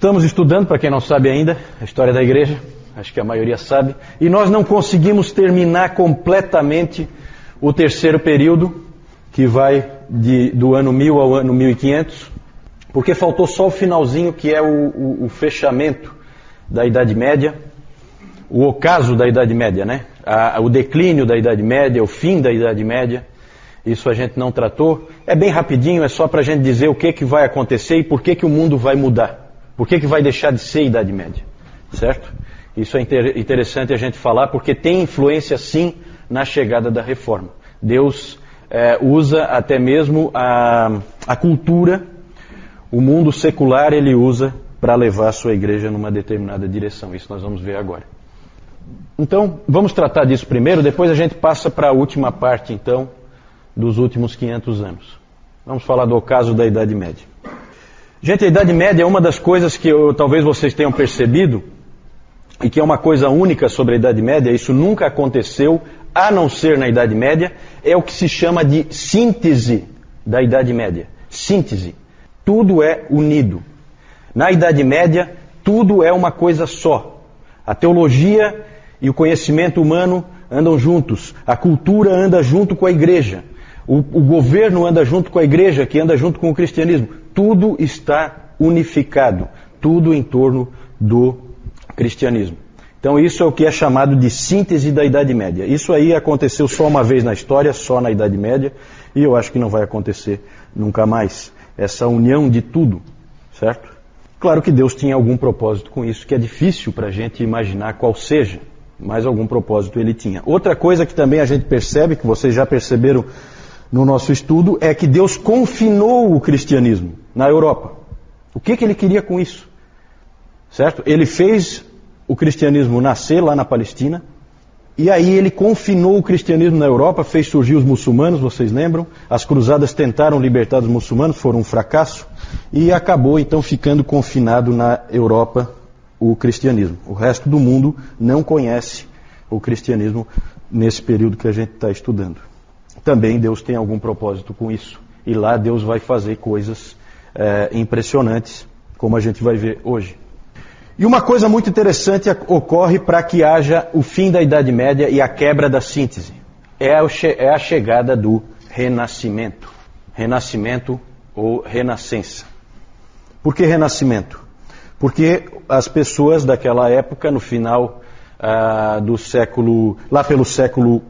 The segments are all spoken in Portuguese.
Estamos estudando, para quem não sabe ainda, a história da igreja, acho que a maioria sabe, e nós não conseguimos terminar completamente o terceiro período, que vai do ano 1000 ao ano 1500, porque faltou só o finalzinho, que é o fechamento da Idade Média, o ocaso da Idade Média, né? O declínio da Idade Média, o fim da Idade Média. Isso a gente não tratou. É bem rapidinho, é só para a gente dizer o que vai acontecer e por que o mundo vai mudar. Por que vai deixar de ser Idade Média, certo? Isso é interessante a gente falar, porque tem influência sim na chegada da Reforma. Deus usa até mesmo a cultura, o mundo secular ele usa para levar a sua igreja numa determinada direção. Isso nós vamos ver agora. Então, vamos tratar disso primeiro, depois a gente passa para a última parte, então, dos últimos 500 anos. Vamos falar do ocaso da Idade Média. Gente, a Idade Média é uma das coisas que talvez vocês tenham percebido, e que é uma coisa única sobre a Idade Média, isso nunca aconteceu, a não ser na Idade Média, é o que se chama de síntese da Idade Média. Síntese. Tudo é unido. Na Idade Média, tudo é uma coisa só. A teologia e o conhecimento humano andam juntos. A cultura anda junto com a igreja. O governo anda junto com a igreja, que anda junto com o cristianismo. Tudo está unificado. Tudo em torno do cristianismo. Então isso é o que é chamado de síntese da Idade Média. Isso aí aconteceu só uma vez na história, só na Idade Média, e eu acho que não vai acontecer nunca mais. Essa união de tudo, certo? Claro que Deus tinha algum propósito com isso, que é difícil para a gente imaginar qual seja, mas algum propósito ele tinha. Outra coisa que também a gente percebe, que vocês já perceberam no nosso estudo, é que Deus confinou o cristianismo na Europa. O que ele queria com isso? Certo? Ele fez o cristianismo nascer lá na Palestina, e aí ele confinou o cristianismo na Europa, fez surgir os muçulmanos, vocês lembram? As cruzadas tentaram libertar os muçulmanos, foram um fracasso, e acabou então ficando confinado na Europa o cristianismo. O resto do mundo não conhece o cristianismo nesse período que a gente está estudando. Também Deus tem algum propósito com isso, e lá Deus vai fazer coisas impressionantes, como a gente vai ver hoje. E uma coisa muito interessante ocorre para que haja o fim da Idade Média e a quebra da síntese. É a chegada do Renascimento. Renascimento ou Renascença. Por que Renascimento? Porque as pessoas daquela época, no final do século, lá pelo século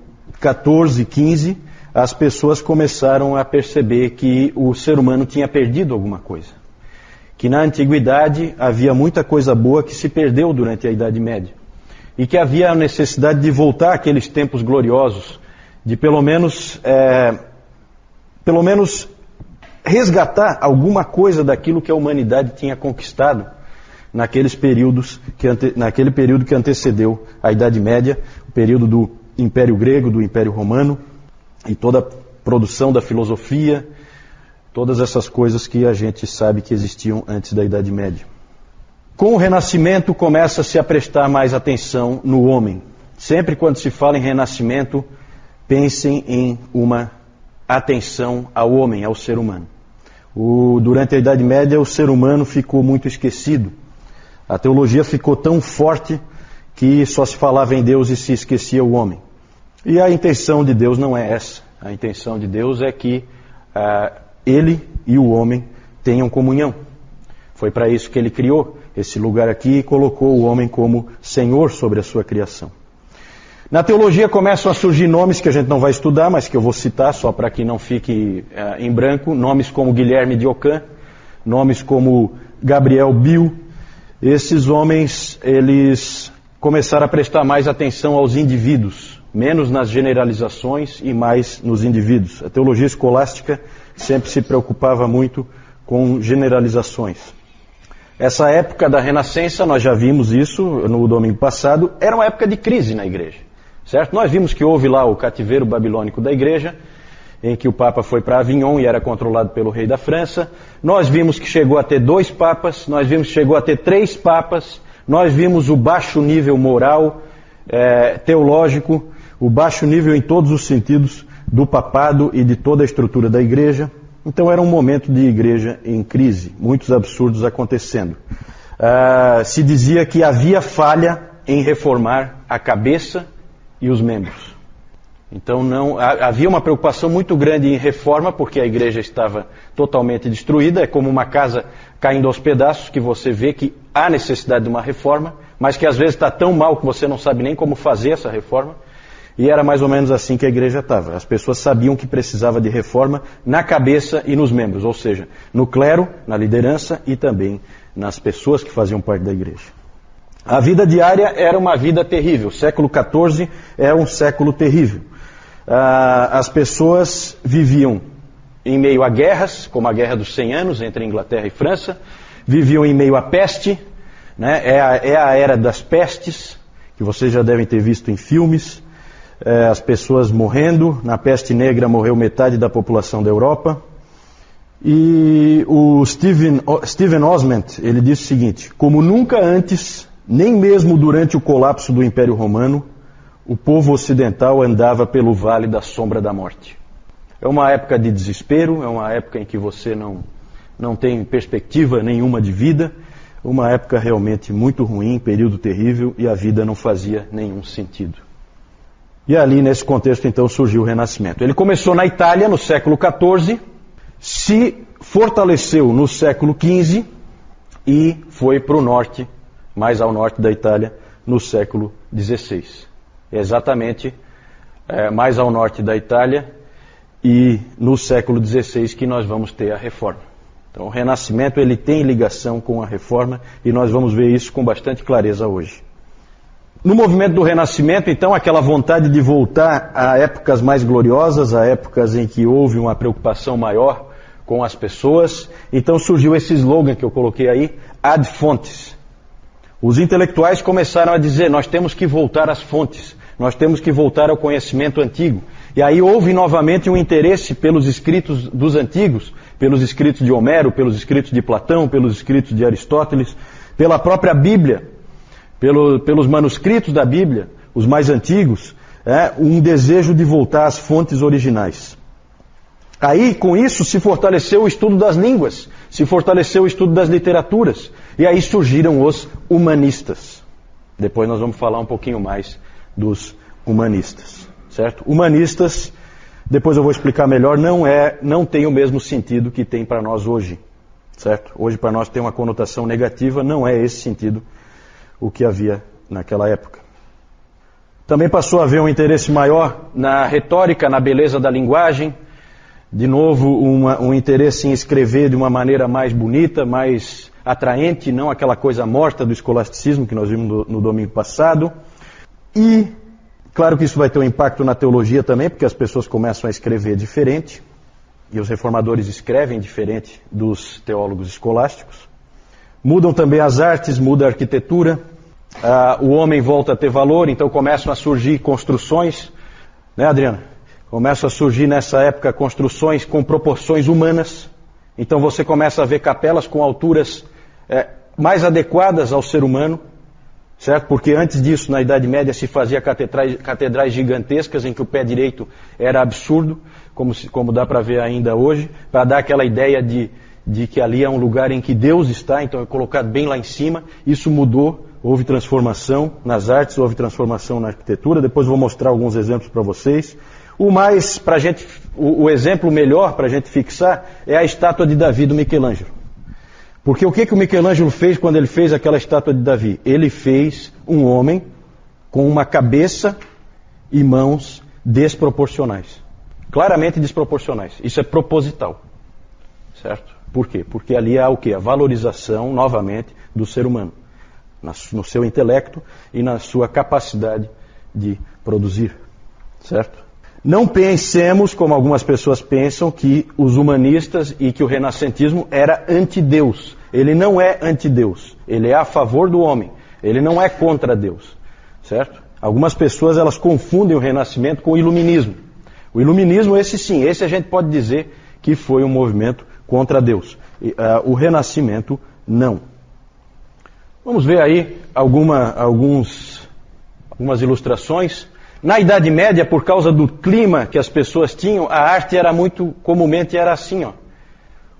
XIV, XV, as pessoas começaram a perceber que o ser humano tinha perdido alguma coisa. Que na antiguidade havia muita coisa boa que se perdeu durante a Idade Média. E que havia a necessidade de voltar àqueles tempos gloriosos, de pelo menos resgatar alguma coisa daquilo que a humanidade tinha conquistado naquele período que antecedeu a Idade Média, o período do Império Grego, do Império Romano, e toda a produção da filosofia, todas essas coisas que a gente sabe que existiam antes da Idade Média. Com o Renascimento começa-se a prestar mais atenção no homem. Sempre quando se fala em Renascimento, pensem em uma atenção ao homem, ao ser humano. Durante a Idade Média o ser humano ficou muito esquecido. A teologia ficou tão forte que só se falava em Deus e se esquecia o homem. E a intenção de Deus não é essa. A intenção de Deus é que Ele e o homem tenham comunhão. Foi para isso que Ele criou esse lugar aqui e colocou o homem como Senhor sobre a sua criação. Na teologia começam a surgir nomes que a gente não vai estudar, mas que eu vou citar só para que não fique em branco. Nomes como Guilherme de Ockham, nomes como Gabriel Biel. Esses homens, eles começaram a prestar mais atenção aos indivíduos, menos nas generalizações e mais nos indivíduos. A teologia escolástica sempre se preocupava muito com generalizações. Essa época da Renascença, nós já vimos isso no domingo passado, era uma época de crise na igreja, certo? Nós vimos que houve lá o cativeiro babilônico da igreja, em que o Papa foi para Avignon e era controlado pelo rei da França. Nós vimos que chegou a ter 2 papas, nós vimos que chegou a ter 3 papas, nós vimos o baixo nível moral, teológico, o baixo nível em todos os sentidos do papado e de toda a estrutura da igreja. Então era um momento de igreja em crise, muitos absurdos acontecendo. se dizia que havia falha em reformar a cabeça e os membros. Então havia uma preocupação muito grande em reforma, porque a igreja estava totalmente destruída. É como uma casa caindo aos pedaços, que você vê que há necessidade de uma reforma, mas que às vezes está tão mal que você não sabe nem como fazer essa reforma. E era mais ou menos assim que a igreja estava. As pessoas sabiam que precisava de reforma na cabeça e nos membros, ou seja, no clero, na liderança e também nas pessoas que faziam parte da igreja. A vida diária era uma vida terrível. O século XIV é um século terrível. As pessoas viviam em meio a guerras, como a Guerra dos 100 Anos entre Inglaterra e França, viviam em meio à peste, né? É a era das pestes, que vocês já devem ter visto em filmes, as pessoas morrendo. Na peste negra morreu metade da população da Europa. E o Stephen Osment, ele disse o seguinte: como nunca antes, nem mesmo durante o colapso do Império Romano, o povo ocidental andava pelo vale da sombra da morte. É uma época de desespero, é uma época em que você não tem perspectiva nenhuma de vida, uma época realmente muito ruim, período terrível, e a vida não fazia nenhum sentido. E ali, nesse contexto, então, surgiu o Renascimento. Ele começou na Itália, no século XIV, se fortaleceu no século XV e foi para o norte, mais ao norte da Itália, no século XVI. Exatamente mais ao norte da Itália e no século XVI que nós vamos ter a Reforma. Então o Renascimento ele tem ligação com a Reforma e nós vamos ver isso com bastante clareza hoje. No movimento do Renascimento, então, aquela vontade de voltar a épocas mais gloriosas, a épocas em que houve uma preocupação maior com as pessoas, então surgiu esse slogan que eu coloquei aí, ad fontes. Os intelectuais começaram a dizer, nós temos que voltar às fontes, nós temos que voltar ao conhecimento antigo. E aí houve novamente um interesse pelos escritos dos antigos, pelos escritos de Homero, pelos escritos de Platão, pelos escritos de Aristóteles, pela própria Bíblia, pelos manuscritos da Bíblia, os mais antigos, um desejo de voltar às fontes originais. Aí, com isso, se fortaleceu o estudo das línguas, se fortaleceu o estudo das literaturas, e aí surgiram os humanistas. Depois nós vamos falar um pouquinho mais dos humanistas, certo? Humanistas, depois eu vou explicar melhor, não tem o mesmo sentido que tem para nós hoje, certo? Hoje para nós tem uma conotação negativa, não é esse sentido o que havia naquela época. Também passou a haver um interesse maior na retórica, na beleza da linguagem, de novo um interesse em escrever de uma maneira mais bonita, mais atraente, não aquela coisa morta do escolasticismo que nós vimos no domingo passado. E, claro que isso vai ter um impacto na teologia também, porque as pessoas começam a escrever diferente, e os reformadores escrevem diferente dos teólogos escolásticos. Mudam também as artes, muda a arquitetura, o homem volta a ter valor, então começam a surgir construções, né, Adriana? Começam a surgir nessa época construções com proporções humanas, então você começa a ver capelas com alturas mais adequadas ao ser humano, certo? Porque antes disso, na Idade Média, se fazia catedrais gigantescas em que o pé direito era absurdo, como dá para ver ainda hoje, para dar aquela ideia de que ali é um lugar em que Deus está, então é colocado bem lá em cima. Isso mudou, houve transformação nas artes, houve transformação na arquitetura. Depois vou mostrar alguns exemplos para vocês. O exemplo melhor para a gente fixar é a estátua de Davi do Michelangelo. Porque o que o Michelangelo fez quando ele fez aquela estátua de Davi? Ele fez um homem com uma cabeça e mãos desproporcionais. Claramente desproporcionais. Isso é proposital. Certo? Por quê? Porque ali há o quê? A valorização, novamente, do ser humano. No seu intelecto e na sua capacidade de produzir. Certo? Não pensemos, como algumas pessoas pensam, que os humanistas e que o renascentismo era anti-Deus. Ele não é anti-Deus. Ele é a favor do homem. Ele não é contra Deus. Certo? Algumas pessoas elas confundem o renascimento com o iluminismo. O iluminismo, esse sim, esse a gente pode dizer que foi um movimento contra Deus. O renascimento, não. Vamos ver aí algumas ilustrações. Na Idade Média, por causa do clima que as pessoas tinham, a arte era comumente assim, ó.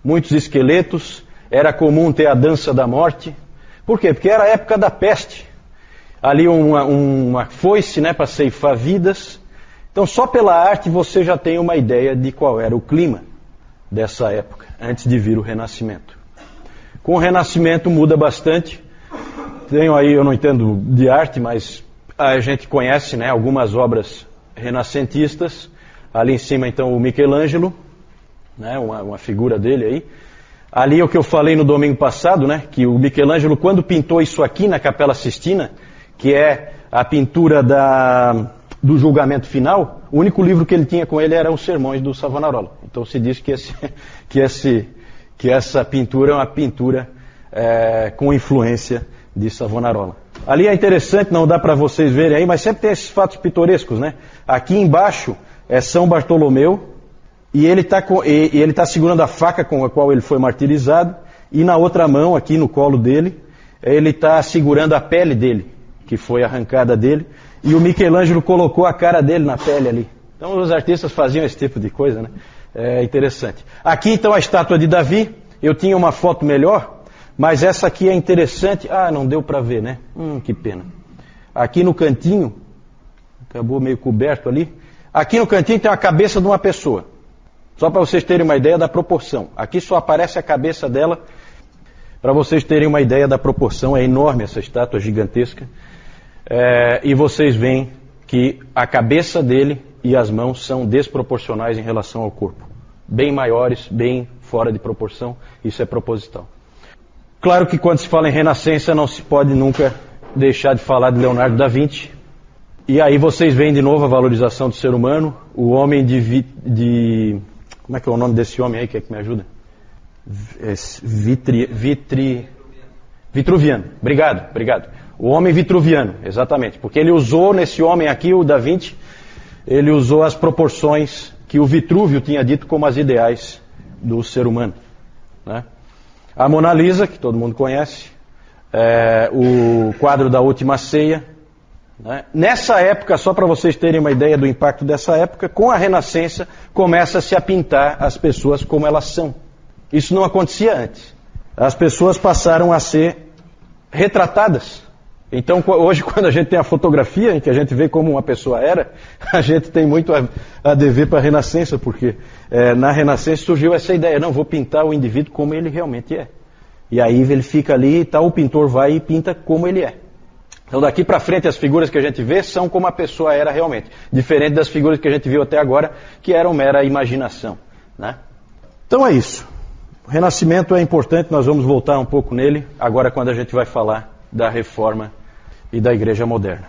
Muitos esqueletos, era comum ter a dança da morte. Por quê? Porque era a época da peste. Ali uma foice, né, para ceifar vidas. Então só pela arte você já tem uma ideia de qual era o clima dessa época, antes de vir o Renascimento. Com o Renascimento muda bastante. Tenho aí, eu não entendo de arte, mas a gente conhece, né, algumas obras renascentistas. Ali em cima então o Michelangelo, né, uma figura dele aí. Ali é o que eu falei no domingo passado, né, que o Michelangelo, quando pintou isso aqui na Capela Sistina, que é a pintura do julgamento final, o único livro que ele tinha com ele era os Sermões do Savonarola. Então se diz que essa pintura é uma pintura com influência de Savonarola. Ali é interessante, não dá para vocês verem aí, mas sempre tem esses fatos pitorescos, né? Aqui embaixo é São Bartolomeu, e ele está segurando a faca com a qual ele foi martirizado, e na outra mão, aqui no colo dele, ele está segurando a pele dele, que foi arrancada dele, e o Michelangelo colocou a cara dele na pele ali. Então os artistas faziam esse tipo de coisa, né? É interessante. Aqui então a estátua de Davi, eu tinha uma foto melhor, mas essa aqui é interessante. Ah, não deu para ver, né? Que pena. Aqui no cantinho, acabou meio coberto ali, aqui no cantinho tem a cabeça de uma pessoa. Só para vocês terem uma ideia da proporção. Aqui só aparece a cabeça dela, para vocês terem uma ideia da proporção. É enorme essa estátua, gigantesca. E vocês veem que a cabeça dele e as mãos são desproporcionais em relação ao corpo. Bem maiores, bem fora de proporção. Isso é proposital. Claro que quando se fala em Renascença não se pode nunca deixar de falar de Leonardo da Vinci. E aí vocês veem de novo a valorização do ser humano. O homem como é que é o nome desse homem aí, que me ajuda? Vitruviano. Obrigado. O homem vitruviano, exatamente. Porque ele usou nesse homem aqui, o Da Vinci, ele usou as proporções que o Vitrúvio tinha dito como as ideais do ser humano, né? A Mona Lisa, que todo mundo conhece, o quadro da Última Ceia, né? Nessa época, só para vocês terem uma ideia do impacto dessa época, com a Renascença começa-se a pintar as pessoas como elas são. Isso não acontecia antes. As pessoas passaram a ser retratadas. Então hoje quando a gente tem a fotografia em que a gente vê como uma pessoa era, a gente tem muito a dever para a Renascença, porque na Renascença surgiu essa ideia, não, vou pintar o indivíduo como ele realmente é. E aí ele fica ali e tal, o pintor vai e pinta como ele é. Então daqui para frente as figuras que a gente vê são como a pessoa era realmente, diferente das figuras que a gente viu até agora, que eram mera imaginação, né? Então é isso. O Renascimento é importante, nós vamos voltar um pouco nele, agora quando a gente vai falar da Reforma e da Igreja Moderna.